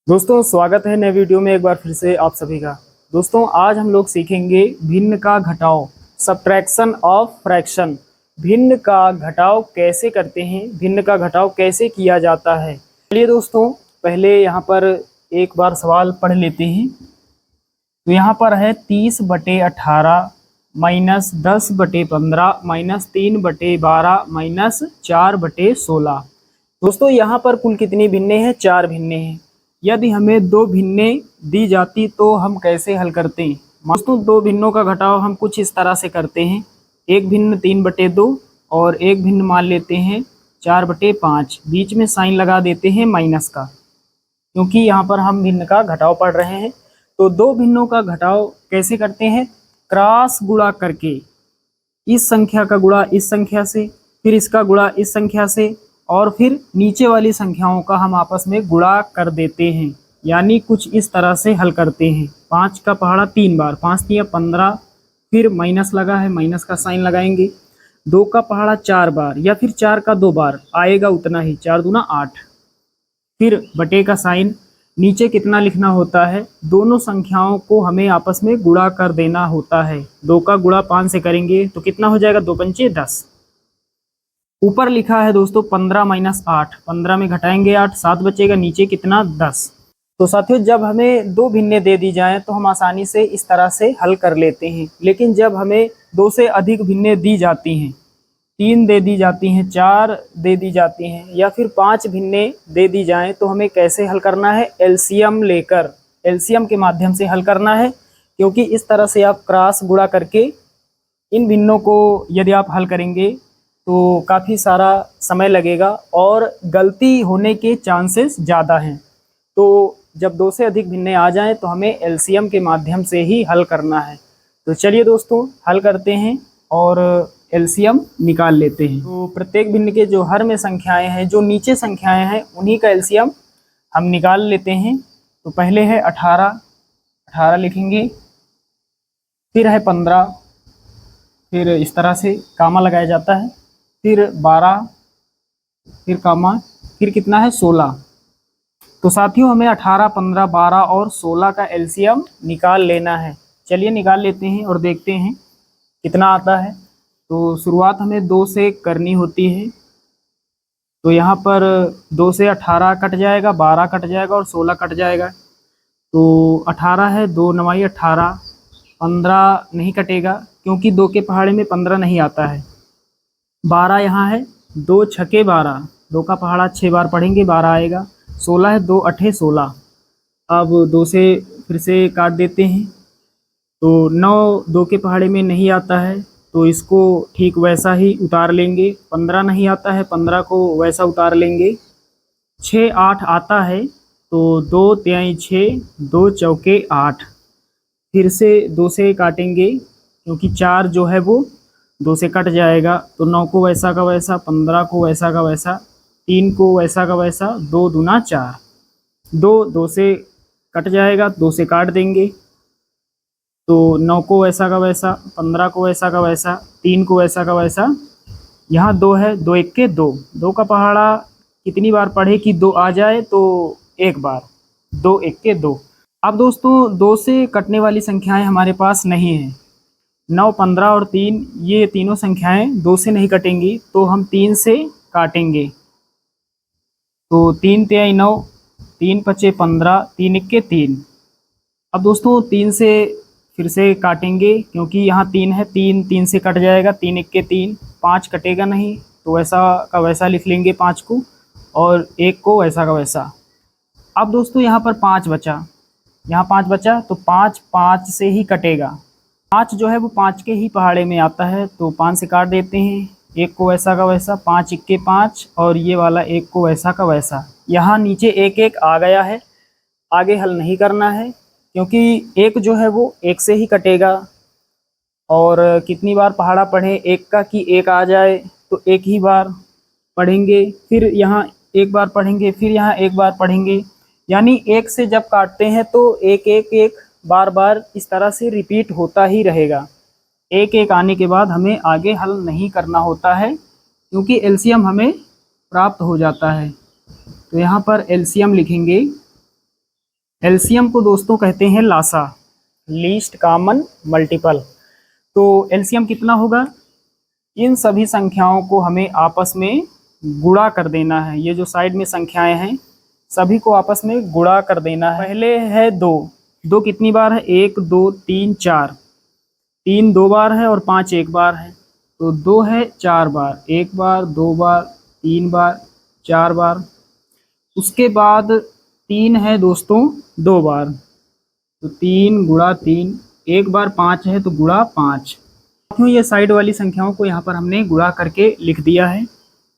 दोस्तों स्वागत है नए वीडियो में एक बार फिर से आप सभी का। दोस्तों आज हम लोग सीखेंगे भिन्न का घटाव, सब्ट्रैक्शन ऑफ फ्रैक्शन। भिन्न का घटाव कैसे करते हैं, भिन्न का घटाव कैसे किया जाता है। चलिए दोस्तों पहले यहाँ पर एक बार सवाल पढ़ लेते हैं। तो यहाँ पर है 30/18 माइनस 10/15 माइनस 3/12 माइनस 4/16। दोस्तों यहाँ पर कुल कितनी भिन्ने हैं? 4 भिन्ने हैं। यदि हमें 2 भिन्ने दी जाती तो हम कैसे हल करते हैं? दोस्तों 2 भिन्नों का घटाव हम कुछ इस तरह से करते हैं। एक भिन्न 3/2 और एक भिन्न मान लेते हैं 4/5। बीच में साइन लगा देते हैं माइनस का, क्योंकि यहाँ पर हम भिन्न का घटाव पढ़ रहे हैं। तो 2 भिन्नों का घटाव कैसे करते हैं? क्रॉस गुणा करके, इस संख्या का गुणा इस संख्या से, फिर इसका गुणा इस संख्या से, और फिर नीचे वाली संख्याओं का हम आपस में गुणा कर देते हैं। यानी कुछ इस तरह से हल करते हैं। 5 का पहाड़ा 3 बार, 5 तिया 15, फिर माइनस लगा है, माइनस का साइन लगाएंगे। 2 का पहाड़ा 4 बार, या फिर 4 का 2 बार आएगा उतना ही, 4 दूना 8। फिर बटे का साइन, नीचे कितना लिखना होता है? दोनों संख्याओं को हमें आपस में गुणा कर देना होता है। 2 का गुणा 5 से करेंगे तो कितना हो जाएगा? 2 पंचे 10। ऊपर लिखा है दोस्तों 15 माइनस 8, 15 में घटाएंगे 8, 7 बचेगा, नीचे कितना? 10। तो साथियों जब हमें 2 भिन्ने दे दी जाएं तो हम आसानी से इस तरह से हल कर लेते हैं। लेकिन जब हमें 2 से अधिक भिन्ने दी जाती हैं, 3 दे दी जाती हैं, 4 दे दी जाती हैं, या फिर 5 भिन्ने दे दी जाएं तो हमें कैसे हल करना है? एलसीएम लेकर, एलसीएम के माध्यम से हल करना है। क्योंकि इस तरह से आप क्रॉस गुणा करके इन भिन्नों को यदि आप हल करेंगे तो काफ़ी सारा समय लगेगा और गलती होने के चांसेस ज़्यादा हैं। तो जब 2 से अधिक भिन्ने आ जाएं तो हमें एलसीएम के माध्यम से ही हल करना है। तो चलिए दोस्तों हल करते हैं और एलसीएम निकाल लेते हैं। तो प्रत्येक भिन्न के जो हर में संख्याएं हैं, जो नीचे संख्याएं हैं, उन्हीं का एलसीएम हम निकाल लेते हैं। तो पहले है 18 लिखेंगे, फिर है 15, फिर इस तरह से कामा लगाया जाता है, फिर 12, फिर कामा, फिर कितना है? 16। तो साथियों हमें 18, 15, 12 और 16 का एलसीएम निकाल लेना है। चलिए निकाल लेते हैं और देखते हैं कितना आता है। तो शुरुआत हमें 2 से करनी होती है। तो यहाँ पर 2 से 18 कट जाएगा, 12 कट जाएगा और 16 कट जाएगा। तो 18 है, 2 9 18, 15 नहीं कटेगा क्योंकि 2 के पहाड़े में 15 नहीं आता है। 12 यहाँ है, 2 छके 12, 2 का पहाड़ा 6 बार पढ़ेंगे, 12 आएगा। 16 है, 2 अठे 16। अब 2 से फिर से काट देते हैं। तो 9 2 के पहाड़े में नहीं आता है, तो इसको ठीक वैसा ही उतार लेंगे। 15 नहीं आता है, 15 को वैसा उतार लेंगे। 6 8 आता है, तो 2 तिहाई 6, 2 चौके 8। फिर से 2 से काटेंगे क्योंकि 4 जो है वो 2 से कट जाएगा। तो 9 को वैसा का वैसा, 15 को वैसा का वैसा, 3 को वैसा का वैसा, 2 दूना 4। 2 से कट जाएगा, 2 से काट देंगे। तो 9 को वैसा का वैसा, 15 को वैसा का वैसा, 3 को वैसा का वैसा। यहाँ 2 है, 2 1 के 2, 2 का पहाड़ा कितनी बार पढ़े कि 2 आ जाए? तो एक बार, 2 1 के 2। अब दोस्तों 2 से कटने वाली संख्याएं हमारे पास नहीं है। 9 15 और 3, ये तीनों संख्याएं 2 से नहीं कटेंगी, तो हम 3 से काटेंगे। तो 3 तिहाई 9, 3 पचे 15, 3 इक्के 3। अब दोस्तों 3 से फिर से काटेंगे क्योंकि यहाँ 3 है, 3 से कट जाएगा, 3 इक्के 3, 5 कटेगा नहीं, तो वैसा का वैसा लिख लेंगे 5 को, और 1 को वैसा का वैसा। अब दोस्तों यहाँ पर 5 बचा, यहाँ 5 बचा, तो 5 से ही कटेगा। 5 जो है वो 5 के ही पहाड़े में आता है, तो 5 से काट देते हैं। 1 को वैसा का वैसा, 5 इक्के 5, और ये वाला 1 को वैसा का वैसा। यहाँ नीचे 1 1 आ गया है, आगे हल नहीं करना है क्योंकि 1 जो है वो 1 से ही कटेगा। और कितनी बार पहाड़ा पढ़े 1 का कि 1 आ जाए, तो 1 ही बार पढ़ेंगे, फिर यहाँ 1 बार पढ़ेंगे, फिर यहाँ 1 बार पढ़ेंगे। यानी 1 से जब काटते हैं तो 1 1 1 बार बार इस तरह से रिपीट होता ही रहेगा। 1 1 आने के बाद हमें आगे हल नहीं करना होता है क्योंकि एलसीएम हमें प्राप्त हो जाता है। तो यहाँ पर एलसीएम लिखेंगे एलसीएम को दोस्तों कहते हैं लासा, लीस्ट कॉमन मल्टीपल। तो एलसीएम कितना होगा, इन सभी संख्याओं को हमें आपस में गुणा कर देना है। ये जो साइड में संख्याएं हैं सभी को आपस में गुणा कर देना है। पहले है दो, दो कितनी बार है, 1 2 3 4, 3 2 बार है और 5 1 बार है, तो 2 है 4 बार, 1 बार 2 बार 3 बार 4 बार। उसके बाद 3 है दोस्तों 2 बार, तो 3 गुणा 3, 1 बार 5 है तो गुणा 5। ये साइड वाली संख्याओं को यहाँ पर हमने गुणा करके लिख दिया है।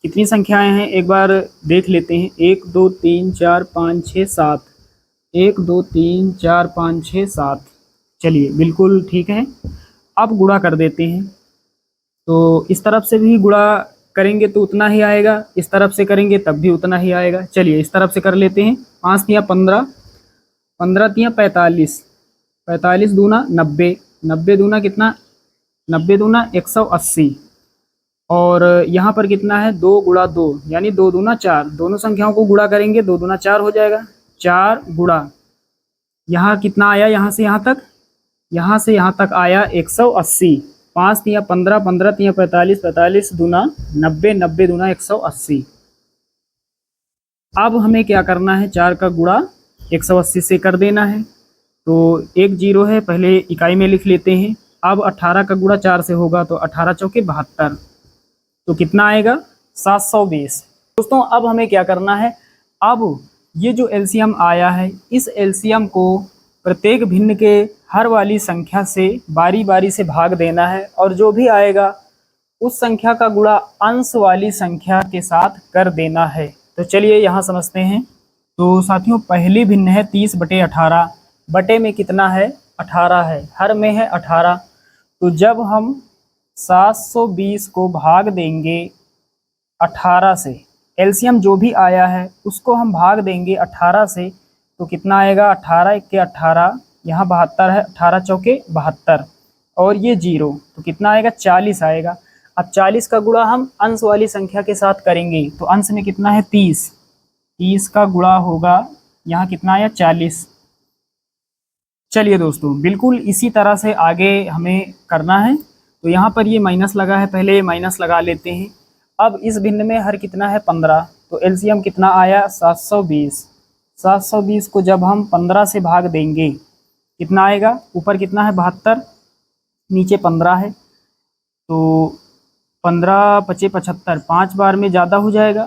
कितनी संख्याएं हैं एक बार देख लेते हैं, 1 2 3 4 5 6 7, 1 2 3 4 5 6 7। चलिए बिल्कुल ठीक है, अब गुणा कर देते हैं। तो इस तरफ से भी गुणा करेंगे तो उतना ही आएगा, इस तरफ से करेंगे तब भी उतना ही आएगा। चलिए इस तरफ से कर लेते हैं, 5 तियाँ 15, 15 तियाँ 45, 45 दूना 90, 90 दूना कितना, 90 दूना 180। और यहाँ पर कितना है, 2 गुणा 2 यानी 2 दूना 4, दोनों संख्याओं को गुणा करेंगे 2 दूना 4 हो जाएगा। 4 गुणा यहाँ कितना आया, यहाँ से यहाँ तक आया 180। 5 तियाँ 15, 15 तियाँ 45, 45 दूना 90, 90 दूना 180। अब हमें क्या करना है, 4 का गुणा 180 से कर देना है। तो एक जीरो है, पहले इकाई में लिख लेते हैं। अब 18 का गुणा 4 से होगा तो 18 चौके 72, तो कितना आएगा 720। दोस्तों अब हमें क्या करना है, अब ये जो एलसीएम आया है इस एलसीएम को प्रत्येक भिन्न के हर वाली संख्या से बारी बारी से भाग देना है, और जो भी आएगा उस संख्या का गुणा अंश वाली संख्या के साथ कर देना है। तो चलिए यहाँ समझते हैं। तो साथियों पहली भिन्न है 30/18, बटे में कितना है 18 है, हर में है 18। तो जब हम 720 को भाग देंगे 18 से, एलसीएम जो भी आया है उसको हम भाग देंगे 18 से, तो कितना आएगा, 18 1 के 18, यहाँ 72 है, 18 चौके 72, और ये जीरो, तो कितना आएगा 40 आएगा। अब 40 का गुणा हम अंश वाली संख्या के साथ करेंगे, तो अंश में कितना है 30, 30 का गुणा होगा, यहाँ कितना आया 40। चलिए दोस्तों बिल्कुल इसी तरह से आगे हमें करना है। तो यहाँ पर ये माइनस लगा है, पहले ये माइनस लगा लेते हैं। अब इस भिन्न में हर कितना है 15, तो एलसीएम कितना आया 720। 720 को जब हम 15 से भाग देंगे कितना आएगा, ऊपर कितना है 72, नीचे 15 है, तो 15 पचे 75, 5 बार में ज़्यादा हो जाएगा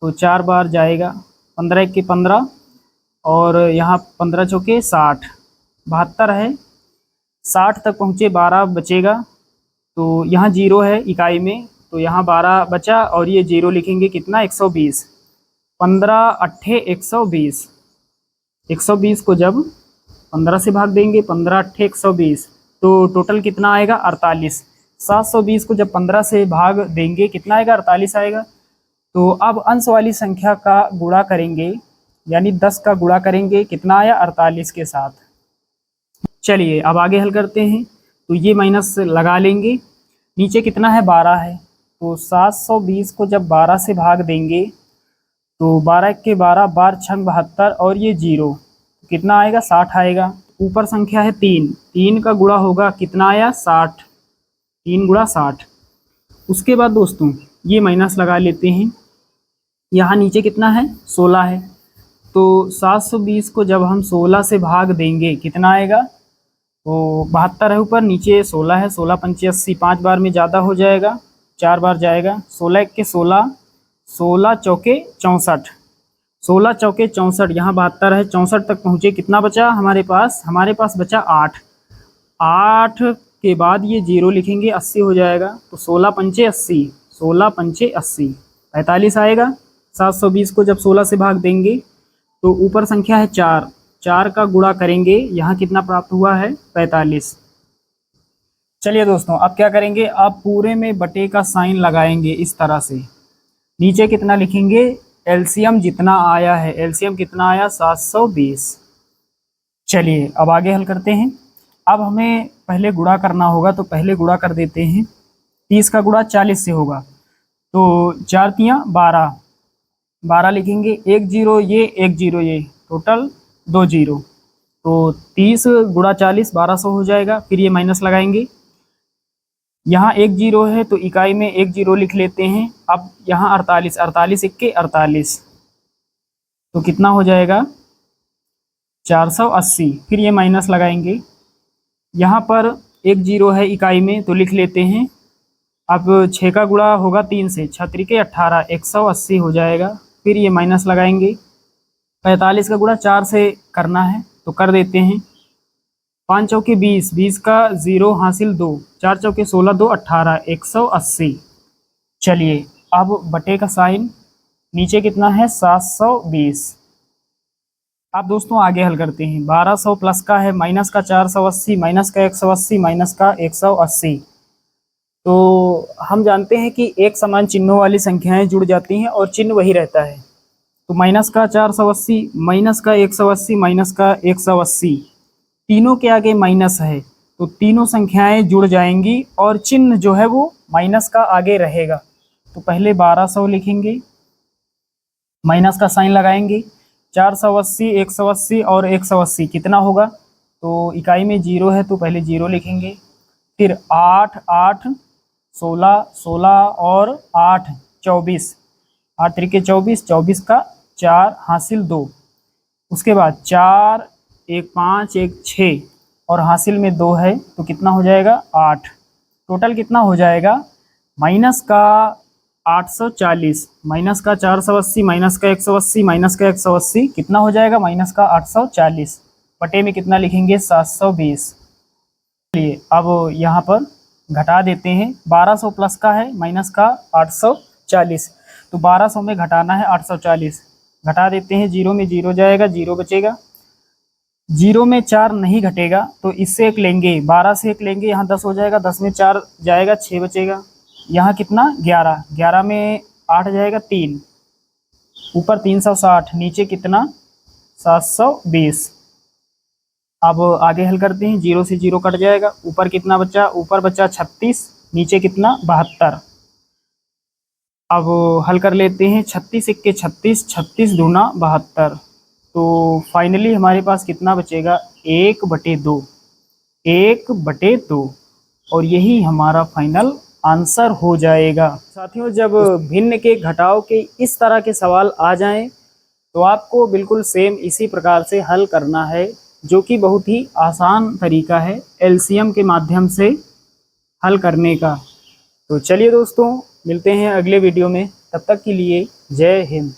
तो 4 बार जाएगा, 15 1 के 15, और यहाँ 15 चौके 60, 72 है, 60 तक पहुँचे 12 बचेगा, तो यहाँ जीरो है इकाई में, तो यहाँ 12 बचा और ये जीरो लिखेंगे कितना 120। 15 अट्ठे 120, 120 को जब 15 से भाग देंगे, 15 अट्ठे 120, तो टोटल कितना आएगा 48। 720 को जब 15 से भाग देंगे कितना आएगा 48 आएगा। तो अब अंश वाली संख्या का गुणा करेंगे, यानी 10 का गुणा करेंगे, कितना आया 48 के साथ। चलिए अब आगे हल करते हैं। तो ये माइनस लगा लेंगे, नीचे कितना है 12 है, तो 720 को जब 12 से भाग देंगे तो 12 के 12, 12 छंग 72, और ये जीरो, कितना आएगा 60 आएगा। ऊपर संख्या है 3, 3 का गुणा होगा, कितना आया 60, 3 गुणा 60। उसके बाद दोस्तों ये माइनस लगा लेते हैं, यहाँ नीचे कितना है 16 है, तो 720 को जब हम 16 से भाग देंगे कितना आएगा, तो 72 है ऊपर, नीचे 16 है, 16 पंचे 80, 5 बार में ज़्यादा हो जाएगा, 4 बार जाएगा, 16 1 के 16, 16 चौके 64, 16 चौके 64, यहाँ 72 है, 64 तक पहुँचे, कितना बचा हमारे पास बचा 8, 8 के बाद ये जीरो लिखेंगे, 80 हो जाएगा, तो 16 पंचे 80, 16 पंचे 80, 45 आएगा। 720 को जब 16 से भाग देंगे तो ऊपर संख्या है 4, 4 का गुणा करेंगे, यहाँ कितना प्राप्त हुआ है 45। चलिए दोस्तों अब क्या करेंगे, अब पूरे में बटे का साइन लगाएंगे इस तरह से, नीचे कितना लिखेंगे, एलसीएम जितना आया है, एलसीएम कितना आया 720। चलिए अब आगे हल करते हैं। अब हमें पहले गुणा करना होगा, तो पहले गुणा कर देते हैं। 30 का गुणा 40 से होगा, तो 4 तियाँ 12, 12 लिखेंगे, 1 जीरो ये 1 जीरो ये, टोटल 2 जीरो, तो 30 गुणा 40 1200 हो जाएगा। फिर ये माइनस लगाएंगे, यहाँ 1 जीरो है तो इकाई में 1 जीरो लिख लेते हैं। अब यहाँ 48, 48 इक्के 48, तो कितना हो जाएगा 480। फिर ये माइनस लगाएंगे, यहाँ पर 1 जीरो है इकाई में तो लिख लेते हैं। अब 6 का गुणा होगा 3 से, 6 त्रिके 18, 180 हो जाएगा। फिर ये माइनस लगाएंगे, 45 का गुणा 4 से करना है तो कर देते हैं। 5 चौके 20, 20 का 0 हासिल 2, 4 चौके 16, 2 18, 180। चलिए अब बटे का साइन, नीचे कितना है 720। अब दोस्तों आगे हल करते हैं। 1200 प्लस का है, माइनस का 480, माइनस का 180, माइनस का 180। तो हम जानते हैं कि एक समान चिन्हों वाली संख्याएं जुड़ जाती हैं और चिन्ह वही रहता है। तो माइनस का 480, माइनस का 180, माइनस का 180, तीनों के आगे माइनस है तो तीनों संख्याएं जुड़ जाएंगी और चिन्ह जो है वो माइनस का आगे रहेगा। तो पहले 1200 लिखेंगे, माइनस का साइन लगाएंगे, 480, 180 और 180 कितना होगा, तो इकाई में जीरो है तो पहले जीरो लिखेंगे। फिर 8, 8, 16, 16 और 8 24, 8 त्रिके 24, 24 का 4 हासिल 2, उसके बाद 4, 1 5, 1 6 और हासिल में 2 है तो कितना हो जाएगा 8। टोटल कितना हो जाएगा माइनस का 840, माइनस का 480, माइनस का 180, माइनस का 180 कितना हो जाएगा माइनस का 840। बटे में कितना लिखेंगे 720। चलिए अब यहाँ पर घटा देते हैं। 1200 प्लस का है, माइनस का 840, तो 1200 में घटाना है 840, घटा देते हैं। जीरो में जीरो जाएगा, जीरो बचेगा। जीरो में 4 नहीं घटेगा तो इससे एक लेंगे, 12 से एक लेंगे, यहाँ 10 हो जाएगा, 10 में 4 जाएगा, 6 बचेगा। यहाँ कितना 11, 11 में 8 जाएगा 3, ऊपर 360, नीचे कितना 720। अब आगे हल करते हैं, जीरो से जीरो कट जाएगा, ऊपर कितना बचा, ऊपर बचा 36, नीचे कितना 72। अब हल कर लेते हैं, 36 इक्के 36, 36 दूना 72, तो फाइनली हमारे पास कितना बचेगा 1/2, 1/2, और यही हमारा फाइनल आंसर हो जाएगा। साथियों जब भिन्न के घटाव के इस तरह के सवाल आ जाएं तो आपको बिल्कुल सेम इसी प्रकार से हल करना है, जो कि बहुत ही आसान तरीका है एलसीएम के माध्यम से हल करने का। तो चलिए दोस्तों मिलते हैं अगले वीडियो में, तब तक के लिए जय हिंद।